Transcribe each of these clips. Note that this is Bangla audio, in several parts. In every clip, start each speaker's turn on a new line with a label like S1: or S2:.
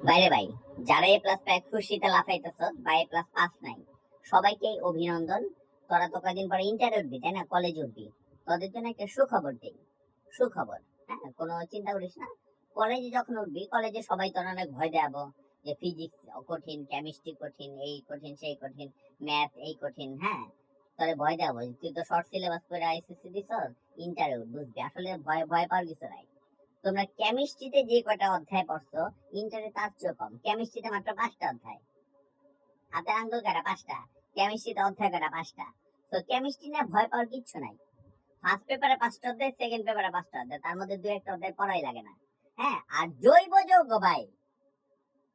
S1: বাইরে ভাই, যারা এ প্লাস পায় খুশিতে লাফাইতেছ বা এ প্লাস পাস নাই, সবাইকে অভিনন্দন। তোরা তো কদিন পরে ইন্টারে উঠবি, তাই না? কলেজ উঠবি। তোদের জন্য একটা সুখবর দেই। সুখবর, হ্যাঁ, কোনো চিন্তা করিস না। কলেজে যখন উঠবি, কলেজে সবাই তোর অনেক ভয় দেখাবো যে ফিজিক্স কঠিন, কেমিস্ট্রি কঠিন, এই কঠিন সেই কঠিন, ম্যাথ এই কঠিন, হ্যাঁ। তোরে ভয় দেখাবো, তুই তো শর্ট সিলেবাস করে আইসিসি দিছ, ইন্টারে বুঝবি। আসলে ভয় ভয় পাওয়ার কিছু নাই। তোমরা কেমিস্ট্রিতে যে কয়টা অধ্যায় পড়ছো, ইন্টারে তার চেয়ে কম। কেমিস্ট্রিতে মাত্র 5টা অধ্যায়, হাতের আঙ্গুল কাটা 5টা। কেমিস্ট্রিতে অধ্যায় কাটা 5টা। তো কেমিস্ট্রি না ভয় পাওয়ার কিচ্ছু নাই। ফার্স্ট পেপারে 5টা অধ্যায়, সেকেন্ড পেপারে 5টা অধ্যায়, তার মধ্যে 2-1টা অধ্যায় পড়াই লাগে না। হ্যাঁ, আর জৈব যৌগ ভাই,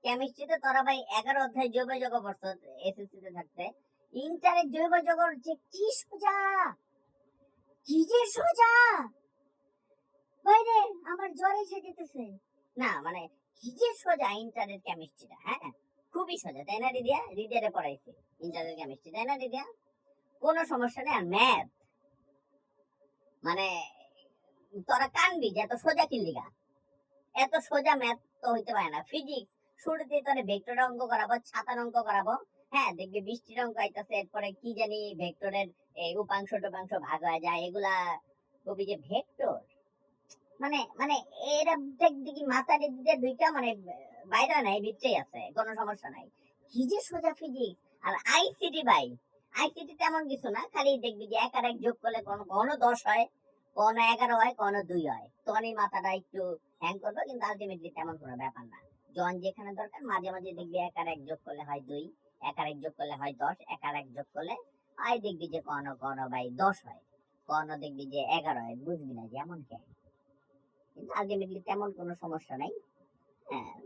S1: কেমিস্ট্রিতে তোরা ভাই 11 অধ্যায় জৈব যৌগ পড়ছো এসএসসি তে থাকতে। ইন্টারে জৈব যৌগের যে কি সোজা, কি যে সোজা বাইরে, আমার জ্বর এসে যেতেছে। না মানে কি যে সোজা ইন্টারের কেমিস্ট্রিটা, হ্যাঁ, খুবই সোজা, তাই না? রিদিয়ারে পড়াইছি ইন্টারের কেমিস্ট্রি, তাই না রিদিয়া? কোনো সমস্যা নেই। আর ম্যাথ মানে তোরা কানবি যে এত সোজা কিল্লিগা, এত সোজা ম্যাথ তো হইতে পারে না। ফিজিক্স শুরুতে তোরা ভেক্টর অঙ্ক করাবো, ছাতার অঙ্ক করাবো, হ্যাঁ, দেখবি বৃষ্টির অঙ্ক আইতাছে, এরপরে কি জানি ভেক্টরের এই উপাংশ টুপাংশ ভাগ হয়ে যায়, এগুলা কবি যে ভেক্টর মানে মানে এরা দেখি মাথার দিকে দুইটা মানে বাইরে নাই, ভিতরেই আছে, কোনো সমস্যা নাই। কি যে সোজা ফিজিক্স। আর আইসিটি ভাই, আইসিটি তেমন কিছু না, খালি দেখবি যে 1 আর 1 যোগ করলে কোনো 10 হয়, কোনো 11 হয়, কোনো 2 হয়। তখনই মাথাটা একটু হ্যাং করবে, কিন্তু আলটিমেটলি তেমন কোনো ব্যাপার না। জন যেখানে দরকার, মাঝে মাঝে দেখবি 1 আর 1 যোগ করলে হয় 2, 1 আর 1 যোগ করলে হয় 10, 1 আর 1 যোগ করলে আই দেখবি যে কোনো ভাই 10 হয়, কোনো দেখবি যে 11 হয়, বুঝবি না যে এমন কেন। কিন্তু আলটিমেটলি তেমন কোনো সমস্যা নাই। হ্যাঁ।